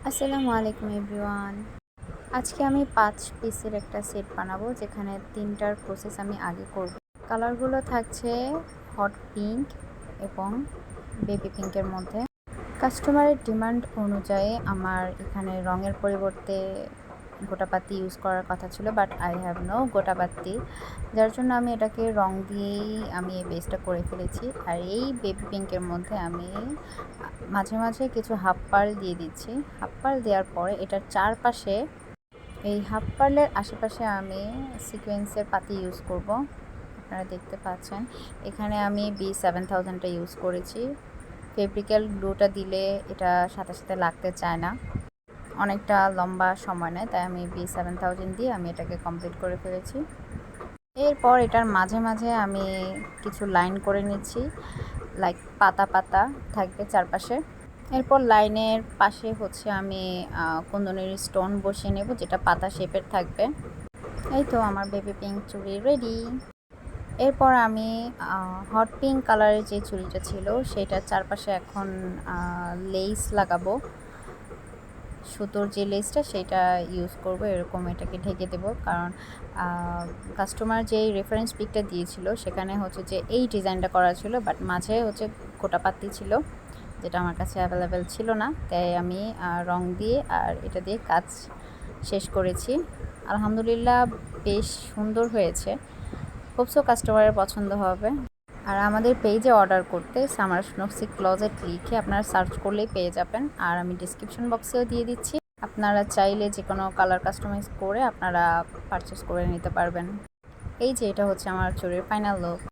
আসসালামু আলাইকুম এভরিওয়ান। আজকে আমি ৫ পিসের একটা সেট বানাবো, যেখানে ৩টার প্রসেস আমি আগে করব। কালারগুলো থাকছে হট পিঙ্ক এবং বেবি পিঙ্কের মধ্যে। কাস্টমারের ডিমান্ড অনুযায়ী আমার এখানে রঙের পরিবর্তে গোটাপাতি ইউজ করার কথা ছিল, বাট আই হ্যাভ নো গোটাপাতি, যার জন্য আমি এটাকে রং দিয়েই আমি এই বেসটা করে ফেলেছি। আর এই বেবি পিঙ্কের মধ্যে আমি মাঝে মাঝে কিছু হাফ পার্ল দিয়ে দিচ্ছি। হাফ পার্ল দেওয়ার পরে এটার চারপাশে, এই হাফ পার্লের আশেপাশে আমি সিকোয়েন্সের পাতি ইউজ করব। আপনারা দেখতে পাচ্ছেন এখানে আমি B7000টা ইউজ করেছি। ফেব্রিক্যাল গ্লুটা দিলে এটা সাথে সাথে লাগতে চায় না, অনেকটা লম্বা সময় নেয়, তাই আমি B7000 দিয়ে আমি এটাকে কমপ্লিট করে ফেলেছি। এরপর এটার মাঝে মাঝে আমি কিছু লাইন করে নিচ্ছি, লাইক পাতা পাতা থাকবে চারপাশে। এরপর লাইনের পাশে হচ্ছে আমি কুন্দনের স্টোন বসিয়ে নেব, যেটা পাতা শেপের থাকবে। এই তো আমার বেবি পিঙ্ক চুড়ি রেডি। এরপর আমি হট পিঙ্ক কালারের যে চুড়িটা ছিল সেটার চারপাশে এখন লেস লাগাবো। সুতোর যে লেসটা সেটা ইউজ করব, এরকম এটাকে ঢেকে দেব, কারণ কাস্টমার যেই রেফারেন্স পিকটা দিয়েছিল সেখানে হচ্ছে যে এই ডিজাইনটা করা ছিল, বাট মাঝে হচ্ছে গোটাপাতি ছিল, যেটা আমার কাছে অ্যাভেলেবেল ছিল না, তাই আমি রং দিয়ে আর এটা দিয়ে কাজ শেষ করেছি। আলহামদুলিল্লাহ বেশ সুন্দর হয়েছে, হোপসো কাস্টমারের পছন্দ হবে। আর আমাদের পেজে অর্ডার করতে সামার নক্সি ক্লোজেট লিখে আপনারা সার্চ করলেই পেয়ে যাবেন, আর আমি ডিসক্রিপশন বক্সেও দিয়ে দিচ্ছি। আপনারা চাইলে যে কোনো কালার কাস্টমাইজ করে আপনারা পারচেস করে নিতে পারবেন। এই যে এটা হচ্ছে আমার চুড়ির ফাইনাল লুক।